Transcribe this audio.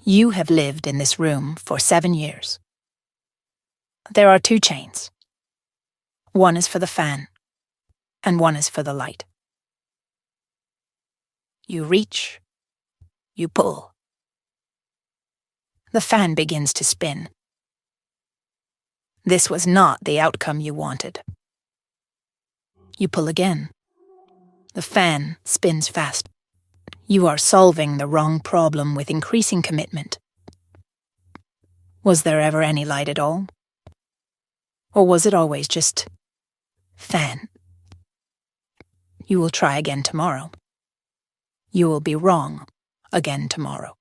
You have lived in this room for 7 years. There are 2 chains. One is for the fan, and one is for the light. You reach, you pull. The fan begins to spin. This was not the outcome you wanted. You pull again. The fan spins fast. You are solving the wrong problem with increasing commitment. Was there ever any light at all? Or was it always just fan? You will try again tomorrow. You will be wrong again tomorrow.